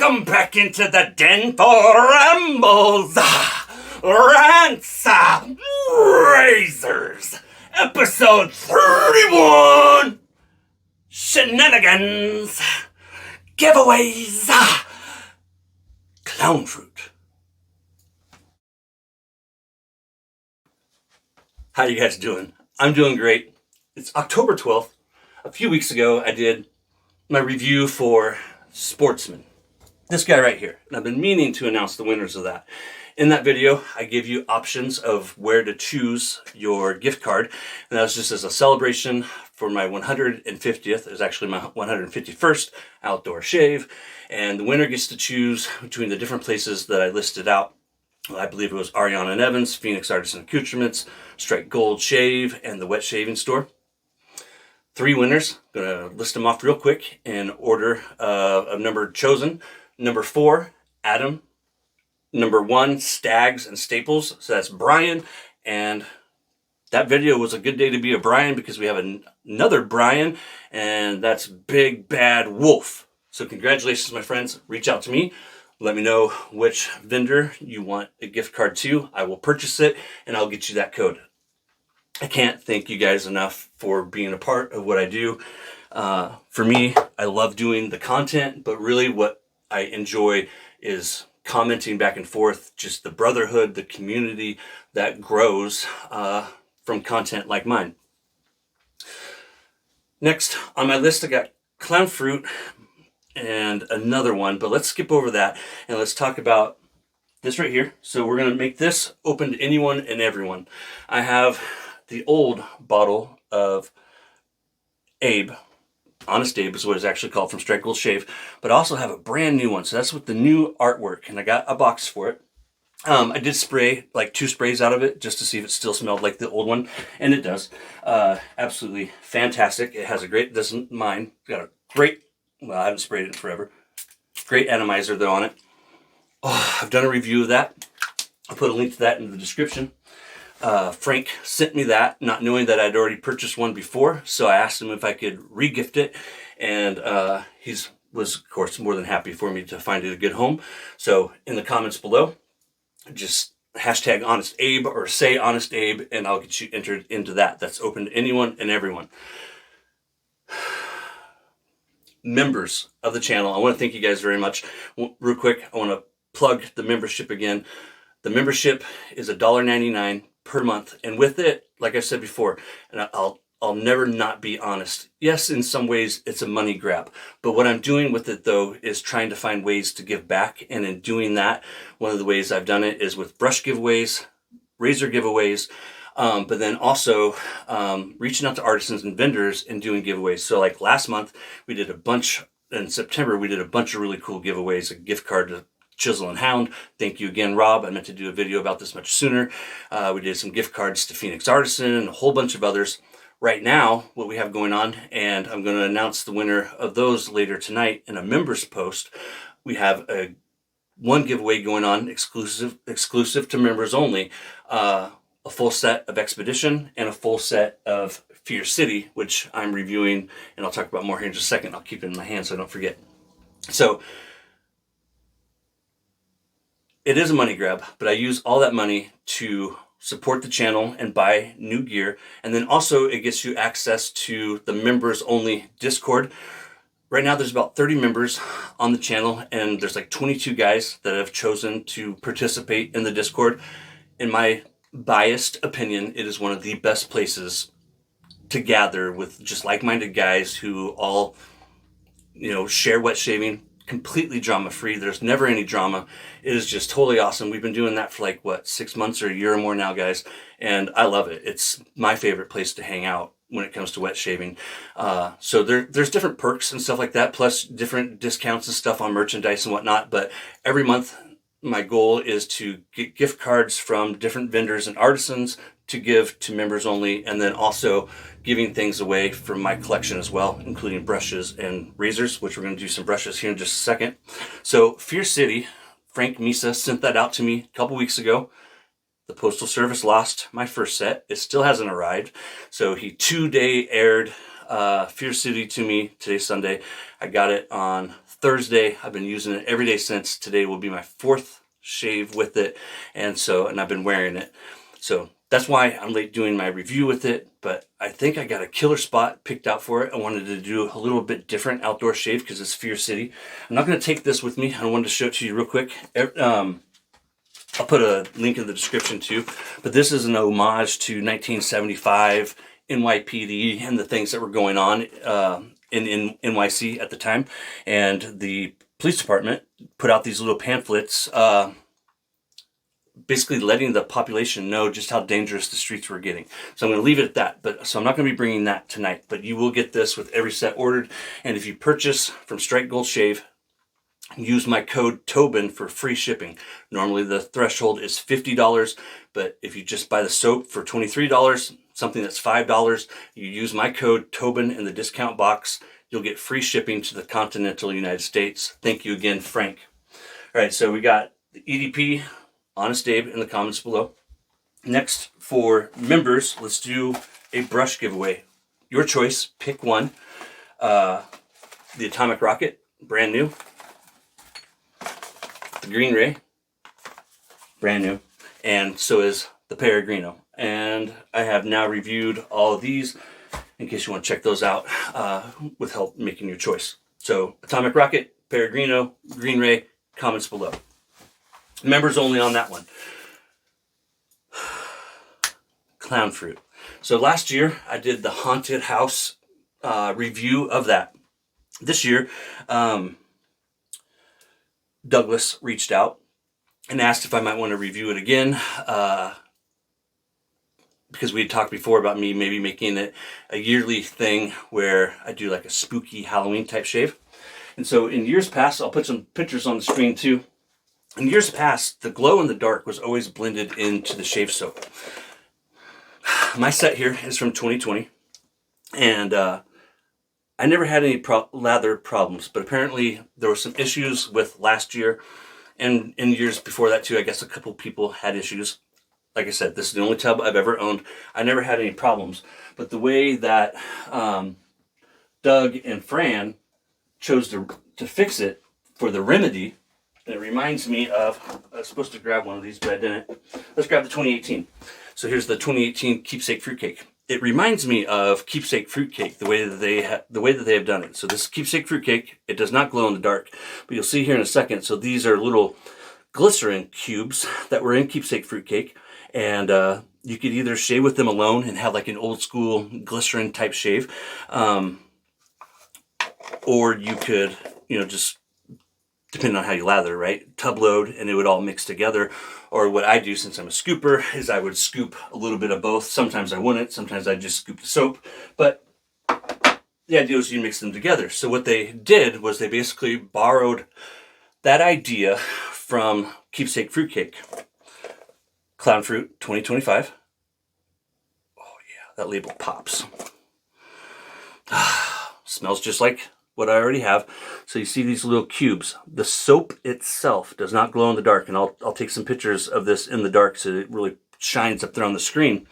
Welcome back into the den for Rambles, Rants, Razors, episode 31, Shenanigans, giveaways, clown fruit. How you guys doing? I'm doing great. It's October 12th. A few weeks ago, I did my review for Sportsman. This guy right here. And I've been meaning to announce the winners of that. In that video, I gave you options of where to choose your gift card. And that was just as a celebration for my 150th. It was actually my 151st outdoor shave. And the winner gets to choose between the different places that I listed out. I believe it was Ariana and Evans, Phoenix Artisan Accoutrements, Strike Gold Shave, and the Wet Shaving Store. 3 winners. I'm going to list them off real quick in order of number chosen. Number 4, Adam. Number 1, Stags and Staples. So that's Brian. And that video was a good day to be a Brian because we have another Brian, and that's Big Bad Wolf. So congratulations, my friends. Reach out to me. Let me know which vendor you want a gift card to. I will purchase it, and I'll get you that code. I can't thank you guys enough for being a part of what I do. For me, I love doing the content, but really what I enjoy is commenting back and forth, just the brotherhood, the community that grows from content like mine. Next on my list, I got clown fruit and another one, but let's skip over that and let's talk about this right here. So we're going to make this open to anyone and everyone. I have the old bottle of Abe. Honest Abe is what it's actually called, from Strike Gold Shave. But I also have a brand new one. So that's with the new artwork. And I got a box for it. I did spray like 2 sprays out of it just to see if it still smelled like the old one. And it does. Absolutely fantastic. It has a great, doesn't mind. Got a great, well, I haven't sprayed it in forever. Great atomizer though on it. Oh, I've done a review of that. I'll put a link to that in the description. Frank sent me that, not knowing that I'd already purchased one before, so I asked him if I could re-gift it, and he was, of course, more than happy for me to find it a good home. So in the comments below, just hashtag Honest Abe or say Honest Abe, and I'll get you entered into that. That's open to anyone and everyone. Members of the channel, I want to thank you guys very much. Real quick, I want to plug the membership again. The membership is $1.99 per month, and with it, like I said before, and I'll never not be honest. Yes, in some ways it's a money grab, but what I'm doing with it though is trying to find ways to give back, and in doing that, one of the ways I've done it is with brush giveaways, razor giveaways, but then also reaching out to artisans and vendors and doing giveaways. So like last month we did a bunch, in September we did a bunch of really cool giveaways, a gift card to Chisel and Hound. Thank you again, Rob. I meant to do a video about this much sooner. We did some gift cards to Phoenix Artisan and a whole bunch of others. Right now, what we have going on, and I'm going to announce the winner of those later tonight in a members post. We have one giveaway going on, exclusive to members only. A full set of Expedition and a full set of Fear City, which I'm reviewing, and I'll talk about more here in just a second. I'll keep it in my hand so I don't forget. So it is a money grab, but I use all that money to support the channel and buy new gear. And then also it gets you access to the members only Discord. Right now there's about 30 members on the channel, and there's like 22 guys that have chosen to participate in the Discord. In my biased opinion, it is one of the best places to gather with just like-minded guys who all, share wet shaving, completely drama-free. There's never any drama. It is just totally awesome. We've been doing that for 6 months or a year or more now, guys, and I love it. It's my favorite place to hang out when it comes to wet shaving. So there's different perks and stuff like that, plus different discounts and stuff on merchandise and whatnot. But every month, my goal is to get gift cards from different vendors and artisans to give to members only, and then also giving things away from my collection as well, including brushes and razors, which we're going to do some brushes here in just a second. So Fear City, Frank Misa sent that out to me a couple weeks ago. The Postal Service lost my first set. It still hasn't arrived. So he 2-day aired Fierce City to me. Today's Sunday. I got it on Thursday. I've been using it every day since. Today will be my 4th shave with it, and I've been wearing it. So that's why I'm late doing my review with it, but I think I got a killer spot picked out for it. I wanted to do a little bit different outdoor shave because it's Fierce City. I'm not going to take this with me. I wanted to show it to you real quick. I'll put a link in the description too, but this is an homage to 1975 NYPD and the things that were going on in NYC at the time. And the police department put out these little pamphlets basically letting the population know just how dangerous the streets were getting. So I'm going to leave it at that. So I'm not going to be bringing that tonight, but you will get this with every set ordered. And if you purchase from Strike Gold Shave, use my code Tobin for free shipping. Normally the threshold is $50, but if you just buy the soap for $23, something that's $5, you use my code Tobin in the discount box, you'll get free shipping to the continental United States. Thank you again, Frank. All right, so we got the EDP, Honest Abe, in the comments below. Next, for members, let's do a brush giveaway. Your choice, pick one. The Atomic Rocket, brand new. The Green Ray, brand new, and so is the Peregrino. And I have now reviewed all of these in case you want to check those out with help making your choice. So Atomic Rocket, Peregrino, Green Ray, comments below. Members only on that one. Clown Fruit. So last year I did the Haunted House review of that. This year, Douglas reached out and asked if I might want to review it again because we had talked before about me maybe making it a yearly thing where I do like a spooky Halloween type shave. And so in years past, I'll put some pictures on the screen too. In years past, the glow in the dark was always blended into the shave soap. My set here is from 2020, and I never had any lather problems, but apparently there were some issues with last year, and in years before that too. I guess a couple people had issues. Like I said, this is the only tub I've ever owned. I never had any problems, but the way that Doug and Fran chose to fix it for the remedy, and it reminds me of, I was supposed to grab one of these, but I didn't. Let's grab the 2018. So here's the 2018 Keepsake Fruitcake. It reminds me of Keepsake Fruitcake, the way that they have done it. So this is Keepsake Fruitcake. It does not glow in the dark, but you'll see here in a second. So these are little glycerin cubes that were in Keepsake Fruitcake, and you could either shave with them alone and have like an old school glycerin type shave, or you could, just depending on how you lather, right? Tub load, and it would all mix together. Or what I do, since I'm a scooper, is I would scoop a little bit of both. Sometimes I wouldn't. Sometimes I just scoop the soap. But the idea was you mix them together. So what they did was they basically borrowed that idea from Keepsake Fruitcake. Clown Fruit 2025. Oh yeah, that label pops. Smells just like what I already have. So you see these little cubes. The soap itself does not glow in the dark, and I'll take some pictures of this in the dark so it really shines up there on the screen.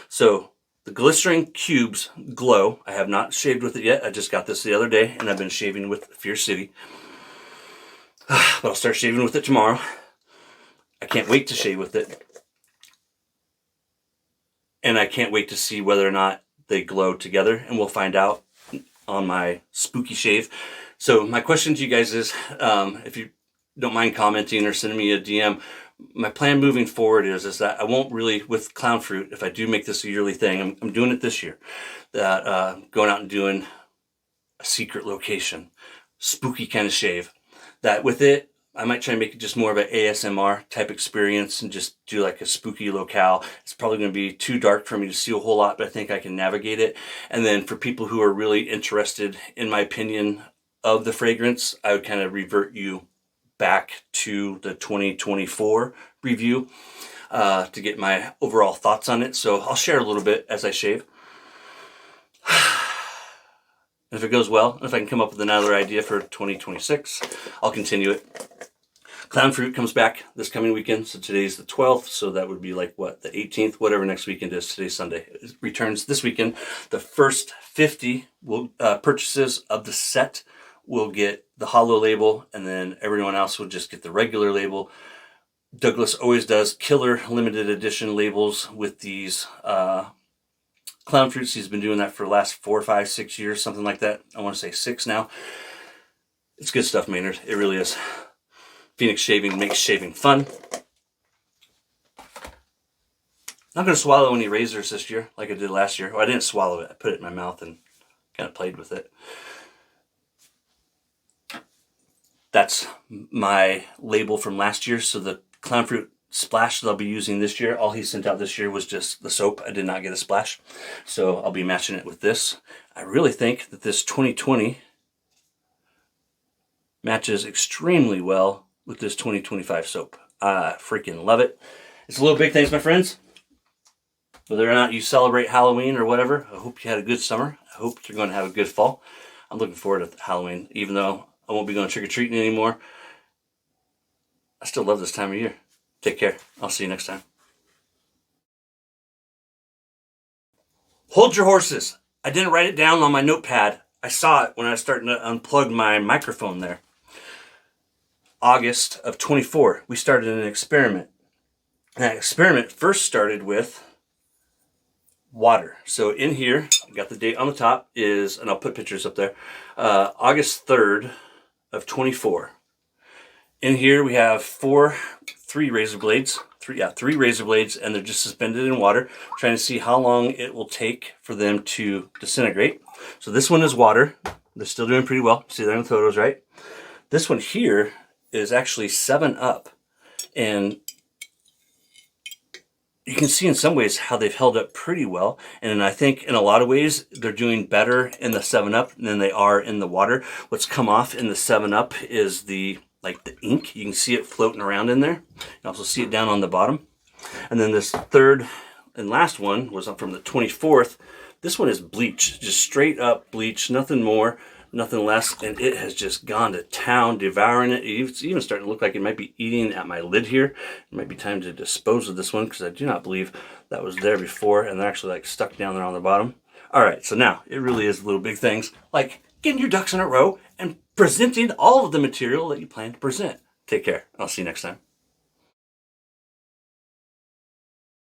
So the glycerin cubes glow. I have not shaved with it yet. I just got this the other day, and I've been shaving with Fierce City. But I'll start shaving with it tomorrow. I can't wait to shave with it. And I can't wait to see whether or not they glow together, and we'll find out on my spooky shave. So my question to you guys is, if you don't mind commenting or sending me a DM, my plan moving forward is that I won't really, with Clown Fruit, if I do make this a yearly thing, I'm doing it this year, that going out and doing a secret location, spooky kind of shave, that with it, I might try and make it just more of an ASMR type experience and just do like a spooky locale. It's probably going to be too dark for me to see a whole lot, but I think I can navigate it. And then for people who are really interested in my opinion of the fragrance, I would kind of revert you back to the 2024 review to get my overall thoughts on it. So I'll share a little bit as I shave. If it goes well, if I can come up with another idea for 2026, I'll continue it. Clown Fruit comes back this coming weekend. So today's the 12th. So that would be like what, the 18th, whatever next weekend is. Today's Sunday. It returns this weekend. The first 50 purchases of the set will get the hollow label, and then everyone else will just get the regular label. Douglas always does killer limited edition labels with these Clown Fruits. He's been doing that for the last 4, 5, 6 years, something like that. I want to say 6 now. It's good stuff, Maynard. It really is. Phoenix Shaving makes shaving fun. Not going to swallow any razors this year like I did last year. Well, I didn't swallow it. I put it in my mouth and kind of played with it. That's my label from last year. So the Clown Fruit splash that I'll be using this year, all he sent out this year was just the soap. I did not get a splash. So I'll be matching it with this. I really think that this 2020 matches extremely well with this 2025 soap. I freaking love it. It's a little big things, my friends. Whether or not you celebrate Halloween or whatever, I hope you had a good summer. I hope you're going to have a good fall. I'm looking forward to Halloween, even though I won't be going trick-or-treating anymore. I still love this time of year. Take care. I'll see you next time. Hold your horses. I didn't write it down on my notepad. I saw it when I was starting to unplug my microphone there. August of 24, we started an experiment. And that experiment first started with water. So in here, I got the date on the top, is, and I'll put pictures up there, August 3rd of 24. In here we have three razor blades, three razor blades, and they're just suspended in water, trying to see how long it will take for them to disintegrate. So this one is water. They're still doing pretty well. See there in the photos, right? This one here is actually 7-Up, and you can see in some ways how they've held up pretty well. And I think in a lot of ways, they're doing better in the 7-Up than they are in the water. What's come off in the 7-Up is the ink. You can see it floating around in there. You can also see it down on the bottom. And then this third and last one was up from the 24th. This one is bleach, just straight up bleach, nothing more, nothing less. And it has just gone to town, devouring it. It's even starting to look like it might be eating at my lid here. It might be time to dispose of this one because I do not believe that was there before. And they're actually like stuck down there on the bottom. All right, so now it really is little big things like getting your ducks in a row and presenting all of the material that you plan to present. Take care. I'll see you next time.